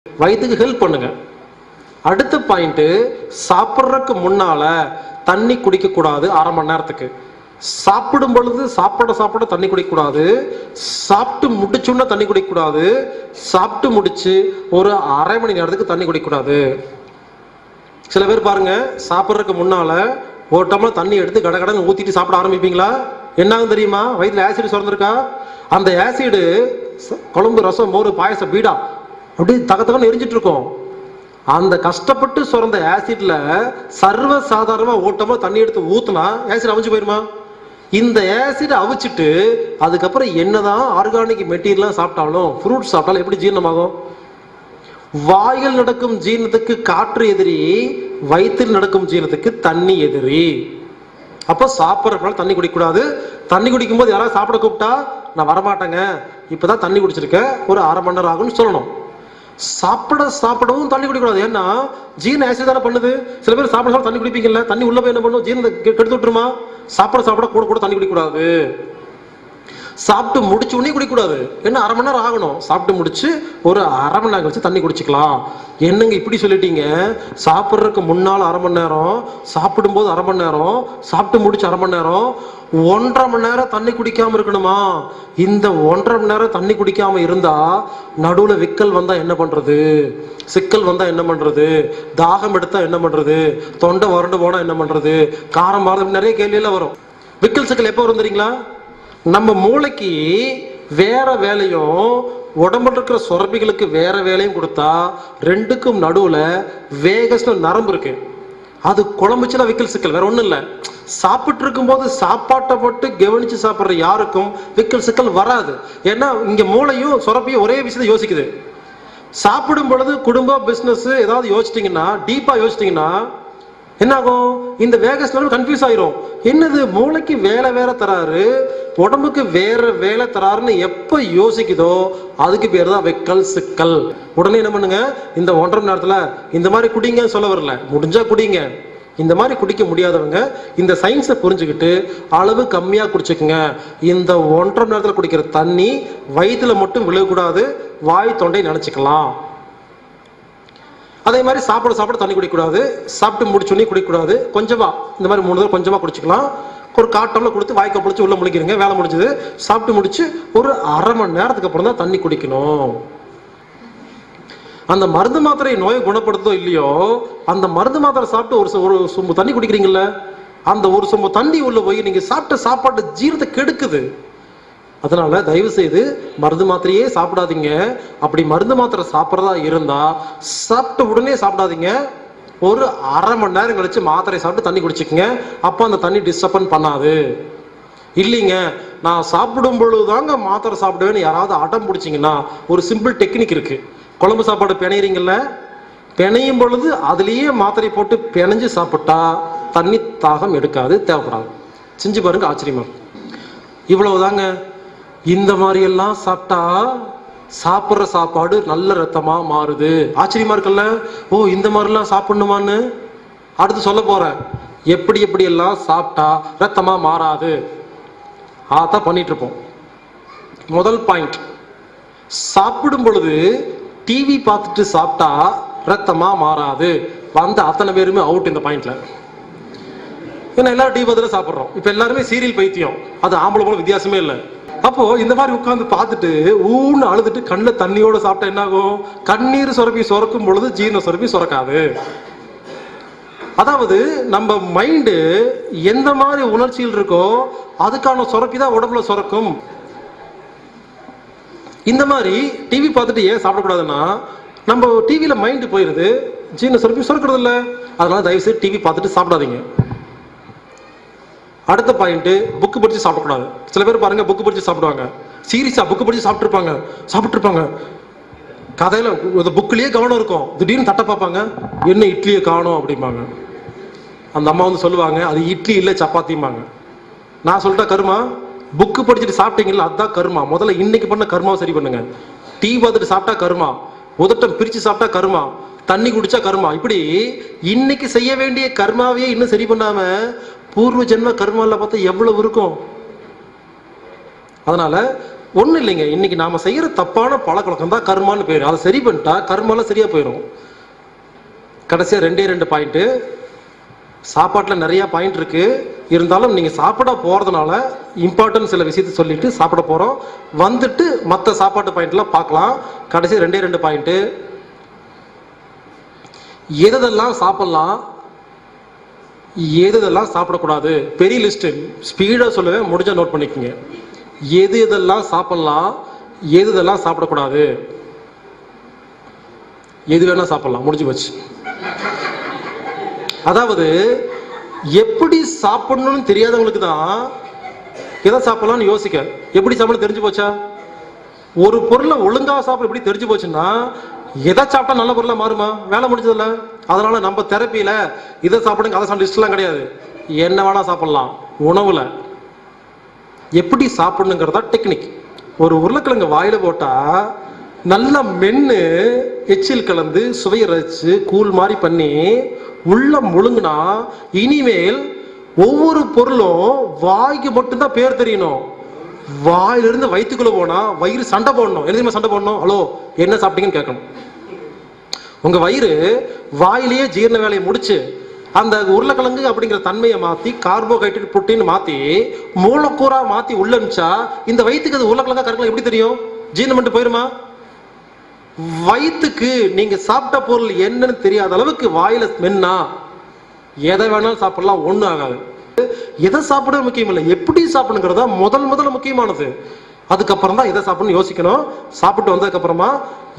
வயிற்றுக்கு ஹெல்ப் பண்ணுங்க. அடுத்த பாயிண்ட், சாப்பிட்றதுக்கு முன்னால தண்ணி குடிக்க கூடாது 1/2 மணி நேரத்துக்கு. சாப்பிடும் பொழுது சாப்பிட தண்ணி குடிக்கக்கூடாது. சாப்பிட்டு முடிச்சுன்னா தண்ணி குடிக்கக்கூடாது. சாப்பிட்டு முடிச்சு ஒரு 1/2 மணி நேரத்துக்கு தண்ணி குடிக்கக்கூடாது. சில பேர் பாருங்க, சாப்பிட்றதுக்கு முன்னால ஒரு டம்ளர் தண்ணி எடுத்து கடகடன்னு ஊத்திட்டு சாப்பிட ஆரம்பிப்பீங்களா? என்னாகும் தெரியுமா? வயிற்றுல ஆசிட் சுரந்திருக்கா? அந்த ஆசிடு குழம்பு, ரசம், மோர், பாயசம், பீடா அப்படி தகத்தகன்னு எரிஞ்சிட்டு இருக்கும். அந்த கஷ்டப்பட்டு சுரந்த ஆசிட்ல சர்வ சாதாரணமா ஓட்டமா தண்ணி எடுத்து ஊத்துனா ஆசிட் அவிச்சு போயிருமா? இந்த ஆசிட் அவிச்சிட்டு அதுக்கப்புறம் என்னதான் ஆர்கானிக் மெட்டீரியல் சாப்பிட்டாலும், ஃப்ரூட் சாப்பிட்டாலும் எப்படி ஜீரணமாகும்? வாயில் நடக்கும் ஜீரணத்துக்கு காற்று எதிரி, வயிற்றில் நடக்கும் ஜீரணத்துக்கு தண்ணி எதிரி. அப்போ சாப்பிட்றதுனால தண்ணி குடிக்கக்கூடாது. தண்ணி குடிக்கும் போது யாராவது சாப்பிட கூப்பிட்டா நான் வரமாட்டேங்க, இப்பதான் தண்ணி குடிச்சிருக்கேன், ஒரு 1/2 மணி நேரம் ஆகும்னு சொல்லணும். சாப்பிடவும் தண்ணி குடிக்கக்கூடாது. ஏன்னா ஜீரண ஆசிட் தானே பண்ணுது. சில பேர் சாப்பிட தண்ணி குடிப்பீங்கல்ல, தண்ணி உள்ள போய் என்ன பண்ணும்? ஜீரணத்தை கெடுத்து விட்டுருமா? சாப்பிட கூட தண்ணி குடிக்கக்கூடாது. சாப்பிட்டு முடிச்சு உடனே குடிக்கக்கூடாது. என்ன 1/2 மணி நேரம் ஆகணும். சாப்பிட்டு முடிச்சு ஒரு 1/2 மணி நேரம் கழிச்சு தண்ணி குடிச்சுக்கலாம். என்னங்க இப்படி சொல்லிட்டீங்க? சாப்பிட்றதுக்கு முன்னால் 1/2 மணி நேரம், சாப்பிடும்போது 1/2 மணி நேரம், சாப்பிட்டு முடிச்சு 1/2 மணி நேரம், 1.5 மணி நேரம் தண்ணி குடிக்காம இருக்கணுமா? இந்த 1.5 மணி நேரம் தண்ணி குடிக்காம இருந்தா நடுவுல விக்கல் வந்தா என்ன பண்றது? சிக்கல் வந்தா என்ன பண்றது? தாகம் எடுத்தா என்ன பண்றது? தொண்டை வறண்டு போனா என்ன பண்றது? காரம் மாறுது, நிறைய கேள்வி எல்லாம் வரும். விக்கல் சிக்கல் எப்போ வரும் தெரியுங்களா? நம்ம மூளைக்கு வேற வேலையும் உடம்புல இருக்கிற சுரப்பிகளுக்கு வேற வேலையும் கொடுத்தா ரெண்டுக்கும் நடுவுல வேகஸ்ல நரம்பு இருக்கு. அது குழம்புச்சுன்னா விக்கல் சிக்கல், வேற ஒண்ணும் இல்லை. சாப்பிட்டு இருக்கும் போது சாப்பாட்டை போட்டு கவனிச்சு சாப்பிட்ற யாருக்கும் விக்கல் சிக்கல் வராது. ஏன்னா இங்க மூளையும் சுரப்பியும் ஒரே விஷயத்தை யோசிக்குது. சாப்பிடும் பொழுது குடும்பம், பிசினஸ் ஏதாவது யோசிச்சிட்டீங்கன்னா, டீப்பா யோசிச்சிட்டீங்கன்னா என்ன ஆகும்? இந்த வேகஸ் கன்ஃபியூஸ் ஆயிரும். என்னது, மூளைக்கு வேலை வேற தராரு, உடம்புக்கு வேற வேலை தராருன்னு எப்ப யோசிக்குதோ அதுக்கு பேர் தான் வெக்கல் சிக்கல். உடனே என்ன பண்ணுங்க, இந்த 1.5 மணி நேரத்துல இந்த மாதிரி குடிங்க சொல்ல வரல, முடிஞ்சா குடிங்க. இந்த மாதிரி குடிக்க முடியாதவங்க இந்த சயின்ஸை புரிஞ்சுக்கிட்டு அளவு கம்மியா குடிச்சுக்குங்க. இந்த 1.5 மணி நேரத்துல குடிக்கிற தண்ணி வயிற்றுல மட்டும் விழக்கூடாது, வாய் தொண்டை நினைச்சுக்கலாம். அதே மாதிரி சாப்பிட தண்ணி குடிக்கக்கூடாது. சாப்பிட்டு முடிச்சுன்னே குடிக்கக்கூடாது. கொஞ்சமா இந்த மாதிரி 3 தடவை கொஞ்சமா குடிச்சுக்கலாம். ஒரு காட்டம்ல கொடுத்து வாய்க்க பிடிச்சி உள்ள முழிக்கிறீங்க, வேலை முடிஞ்சது. சாப்பிட்டு முடிச்சு ஒரு 1/2 மணி நேரத்துக்கு அப்புறம் தான் தண்ணி குடிக்கணும். அந்த மருந்து மாத்திரை நோயை குணப்படுத்தோ இல்லையோ, அந்த மருந்து மாத்திரை சாப்பிட்டு ஒரு சொம்பு தண்ணி குடிக்கிறீங்கல்ல, அந்த ஒரு சொம்பு தண்ணி உள்ள போய் நீங்க சாப்பிட்ட சாப்பாட்டு ஜீரணத்தை கெடுக்குது. அதனால தயவு செய்து மருந்து மாத்திரையே சாப்பிடாதீங்க. அப்படி மருந்து மாத்திரை சாப்பிட்றதா இருந்தா சாப்பிட்ட உடனே சாப்பிடாதீங்க. ஒரு 1/2 மணி நேரம் கழிச்சு மாத்திரை சாப்பிட்டு தண்ணி குடிச்சுக்கங்க. அப்போ அந்த தண்ணி டிஸ்டர்பன் பண்ணாது. இல்லைங்க, நான் சாப்பிடும் பொழுதுதாங்க மாத்திரை சாப்பிடுவேன்னு யாராவது அடம் பிடிச்சிங்கன்னா ஒரு சிம்பிள் டெக்னிக் இருக்கு. குழம்பு சாப்பாடு பிணையிறீங்கல்ல, பிணையும் பொழுது அதுலேயே மாத்திரை போட்டு பிணைஞ்சு சாப்பிட்டா தண்ணி தாகம் எடுக்காது, தேவைப்படாது. செஞ்சு பாருங்க, ஆச்சரியமா. இவ்வளவுதாங்க. இந்த மாதிரி எல்லாம் சாப்பிட்டா சாப்பிட்ற சாப்பாடு நல்ல ரத்தமா மாறுது. ஆச்சரியமா இருக்குல்ல? ஓ, இந்த மாதிரிலாம் சாப்பிடணுமான்னு அடுத்து சொல்ல போறேன். எப்படி எல்லாம் சாப்பிட்டா ரத்தமா மாறாது அதான் பண்ணிட்டு இருப்போம். முதல் பாயிண்ட், சாப்பிடும் பொழுது டிவி பார்த்துட்டு சாப்பிட்டா ரத்தமா மாறாது. வந்த அத்தனை பேருமே அவுட் இந்த பாயிண்ட்ல. ஏன்னா எல்லாரும் டிவி பார்த்துட்டு சாப்பிட்றோம். இப்ப எல்லாருமே சீரியல் பைத்தியம். அது ஆம்பளை போல வித்தியாசமே இல்லை. அப்போ இந்த மாதிரி உட்கார்ந்து பார்த்துட்டு ஊன்னு அழுதுட்டு கண்ணில் தண்ணியோட சாப்பிட்டா என்ன ஆகும்? கண்ணீர் சுரப்பி சுரக்கும் பொழுது ஜீரண சுரப்பி சுரக்காது. அதாவது நம்ம மைண்டு எந்த மாதிரி உணர்ச்சியில் இருக்கோ அதுக்கான சுரப்பி தான் உடம்புல சுரக்கும். இந்த மாதிரி டிவி பார்த்துட்டு ஏன் சாப்பிடக்கூடாதுன்னா, நம்ம டிவியில மைண்டு போயிருது, ஜீரண சுரப்பி சுரக்கிறது இல்லை. அதனால தயவு செய்து டிவி பார்த்துட்டு சாப்பிடாதீங்க. அடுத்த பாயிண்ட், புக்கு படிச்சு சாப்பிடக்கூடாது. சில பேர் பாருங்க, புக்கு படிச்சு சாப்பிடுவாங்க. சீரியஸா புக்கு படிச்சு சாப்பிட்டுருப்பாங்க. கதையில புக்கிலேயே கவனம் இருக்கும். திடீர்னு தட்டை பார்ப்பாங்க, என்ன இட்லியை காணோம் அப்படிம்பாங்க. அந்த அம்மா வந்து சொல்லுவாங்க, அது இட்லி இல்லை சப்பாத்திம்பாங்க. நான் சொல்லிட்டா கருமா, புக்கு படிச்சுட்டு சாப்பிட்டீங்கல்ல அதுதான் கருமா. முதல்ல இன்னைக்கு பண்ண கருமாவை சரி பண்ணுங்க. டீ பார்த்துட்டு சாப்பிட்டா கருமா, உதட்டம் பிரிச்சு சாப்பிட்டா கருமா, தண்ணி குடிச்சா கருமா. இப்படி இன்னைக்கு செய்ய வேண்டிய கர்மாவையே இன்னும் சரி பண்ணாம பூர்வ ஜென்ம கர்மால பார்த்தா எவ்வளவு இருக்கும். அதனால ஒன்றும் இல்லைங்க, இன்னைக்கு நாம செய்யற தப்பான பழக்கவழக்கம் தான் கர்மான்னு பேரு. அதை சரி பண்ணிட்டா கர்மாலாம் சரியா போயிடும். கடைசியா 2 பாயிண்ட். சாப்பாட்டுல நிறைய பாயிண்ட் இருக்கு, இருந்தாலும் நீங்க சாப்பிட போறதுனால இம்பார்ட்டன்ட் சில விஷயத்த சொல்லிட்டு சாப்பிட போறோம். வந்துட்டு மற்ற சாப்பாட்டு பாயிண்ட்லாம் பார்க்கலாம். கடைசி 2 பாயிண்ட். எதெல்லாம் சாப்பிடலாம், எதெல்லாம் சாப்பிடக்கூடாது. பெரிய லிஸ்ட், ஸ்பீடா சொல்லுவேன், முடிஞ்சா நோட் பண்ணிக்கோங்க. எதெல்லாம் சாப்பிடலாம், எதெல்லாம் சாப்பிடக்கூடாது. எது வேணா சாப்பிடலாம், முடிஞ்சு போச்சு. அதாவது எப்படி சாப்பிடணும்னு தெரியாதவங்களுக்கு தான் எதை சாப்பிடலாம்னு யோசிக்க. எப்படி சாப்பிடணும் தெரிஞ்சு போச்சா? ஒரு பொருளை ஒழுங்கா சாப்பிட எப்படி தெரிஞ்சு போச்சுன்னா எதை சாப்பிட்டா நல்ல பொருளா மாறுமா? வேலை முடிஞ்சதில்ல. அதனால நம்ம தெரப்பியில இதை சாப்பிடுங்க அதை சாப்பிட லிஸ்ட்லாம் கிடையாது. என்ன வேணா சாப்பிடலாம். உணவுல எப்படி சாப்பிடணுங்கிறதா டெக்னிக். ஒரு உருளைக்கிழங்கு வாயில போட்டா நல்லா மென்னு எச்சில் கலந்து சுவையை ரசிச்சு கூழ் மாதிரி பண்ணி உள்ள முழுங்குனா இனிமேல் ஒவ்வொரு பொருளும் வாய்க்கு மட்டும்தான் பேர் தெரியணும். வாயிலிருந்து வயிற்றுக்குள்ள போனா வயிறு சண்டை போடணும். எழுதியுமா சண்டை போடணும்? ஹலோ என்ன சாப்பிட்டீங்கன்னு கேட்கணும். உங்க வயிறு வாயிலேயே ஜீரண வேலையை முடிச்சு அந்த உருளைக்கிழங்கு அப்படிங்கிற தன்மையை மாத்தி கார்போஹைட்ரேட் புரோட்டீன் மாத்தி மூலக்கூறா மாத்தி உள்ள அனுப்பிச்சா இந்த வயிற்றுக்கு அது உருளைக்கிழங்கா கருக்கலாம் எப்படி தெரியும்? ஜீரணம் பண்ணிட்டு போயிருமா? வயிற்றுக்கு நீங்க சாப்பிட்ட பொருள் என்னன்னு தெரியாத அளவுக்கு வாயில மென்னா எதை வேணாலும் சாப்பிடலாம், ஒண்ணும் ஆகாது. எதை சாப்பிட முக்கியம் இல்லை, எப்படி சாப்பிடணுங்கிறதா முதல்ல முக்கியமானது. அதுக்கப்புறம் தான் எதை சாப்பிடணும்னு யோசிக்கணும். சாப்பிட்டு வந்ததுக்கு அப்புறமா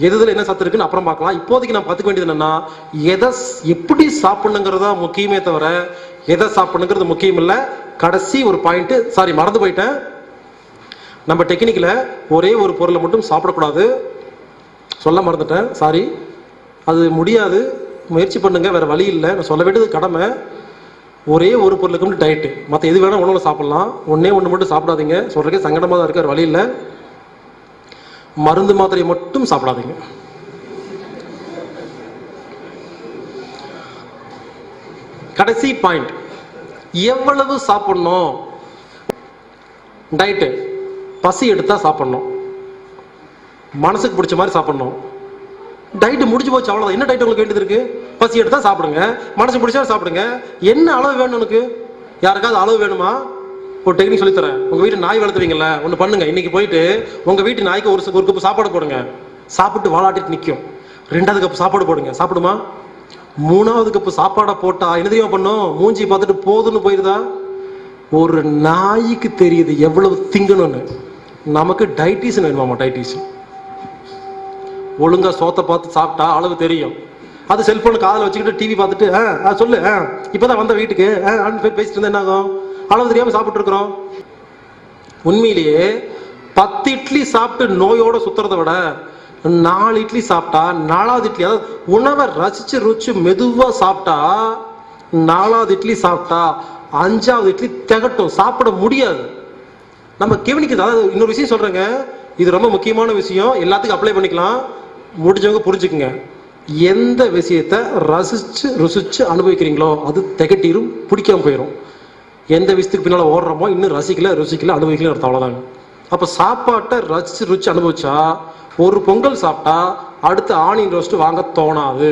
எதுல என்ன சத்து இருக்குன்னு அப்புறம் பார்க்கலாம். இப்போதைக்கு நான் பார்த்துக்க வேண்டியது என்னன்னா எதை எப்படி சாப்பிடணுங்கிறதா முக்கியமே தவிர எதை சாப்பிடணுங்கிறது முக்கியம் இல்லை. கடைசி ஒரு பாயிண்ட், சாரி மறந்து போயிட்டேன். நம்ம டெக்னிக்ல ஒரே ஒரு பொருளை மட்டும் சாப்பிடக்கூடாது, சொல்ல மறந்துட்டேன், சாரி. அது முடியாது, முயற்சி பண்ணுங்க, வேற வழி இல்லை. நான் சொல்ல வேண்டியது கடமை. ஒரே ஒரு பொருளுக்கு மட்டும் டயட்டு, மற்ற எது வேணா உணவுல சாப்பிடலாம். ஒன்னே ஒன்று மட்டும் சாப்பிடாதீங்க. சொல்றதுக்கே சங்கடமா தான் இருக்க, வழி இல்லை. மருந்து மாத்திரையை மட்டும் சாப்பிடாதீங்க. கடைசி பாயிண்ட், எவ்வளவு சாப்பிடணும். டயட்டு பசி எடுத்தா சாப்பிடணும், மனசுக்கு பிடிச்ச மாதிரி சாப்பிடணும். டயட் முடிஞ்சு போச்சு, அவ்வளவுதான். என்ன டயட் உங்களுக்கு வேண்டியது இருக்கு? பசி எடுத்தா சாப்பிடுங்க, மனசு பிடிச்சா சாப்பிடுங்க. என்ன அளவு வேணும் உனக்கு? யாருக்காவது அளவு வேணுமா? ஒரு டெக்னிக் சொல்லித்தரேன். உங்க வீட்டு நாய் வளர்த்துவீங்கல்ல, ஒன்று பண்ணுங்க. இன்னைக்கு போயிட்டு உங்க வீட்டு நாய்க்கு ஒரு கப்பு சாப்பாடு போடுங்க. சாப்பிட்டு வாலாட்டிட்டு நிற்கும். 2வது கப்பு சாப்பாடு போடுங்க, சாப்பிடுமா? 3வது கப்பு சாப்பாடை போட்டா என்ன தெரியுமா பண்ணும்? மூஞ்சி பார்த்துட்டு போதுன்னு போயிருதா? ஒரு நாய்க்கு தெரியுது எவ்வளவு திங்கணும்னு. நமக்கு டைட்டிஷன் வேணுமாமா? டைட்டிஷன். ஒழுங்கா சோத்தை பார்த்து சாப்பிட்டா அளவு தெரியும். அது செல்போன் காதில் வச்சுக்கிட்டு டிவி பார்த்துட்டு சொல்லு இப்பதான் வந்த வீட்டுக்கு பேசிட்டு இருந்தா என்ன ஆகும்? அளவு தெரியாம சாப்பிட்டு இருக்கிறோம். உண்மையிலேயே 10 இட்லி சாப்பிட்டு நோயோட சுத்துறதை விட 4 இட்லி சாப்பிட்டா 4வது இட்லி, அதாவது உணவை ரசிச்சு ருச்சு மெதுவா சாப்பிட்டா 4வது இட்லி சாப்பிட்டா 5வது இட்லி திகட்டும், சாப்பிட முடியாது. நம்ம கவனிக்குது. அதாவது இன்னொரு விஷயம் சொல்றேங்க, இது ரொம்ப முக்கியமான விஷயம், எல்லாத்துக்கும் அப்ளை பண்ணிக்கலாம். முடிஞ்சவங்க புரிஞ்சுக்குங்க. எந்த விஷயத்தை ரசிச்சு ருசிச்சு அனுபவிக்கிறீங்களோ அது திகட்டிரும், பிடிக்காம போயிடும். எந்த விஷயத்துக்கு பின்னால ஓடுறோமோ இன்னும் ரசிக்கல ருசிக்கல அனுபவிக்கல அர்த்தம், அவ்வளவுதாங்க. அப்ப சாப்பாட்டை ரசிச்சு ருச்சி அனுபவிச்சா ஒரு பொங்கல் சாப்பிட்டா அடுத்த ஆனியன் ரோஸ்ட் வாங்க தோணாது.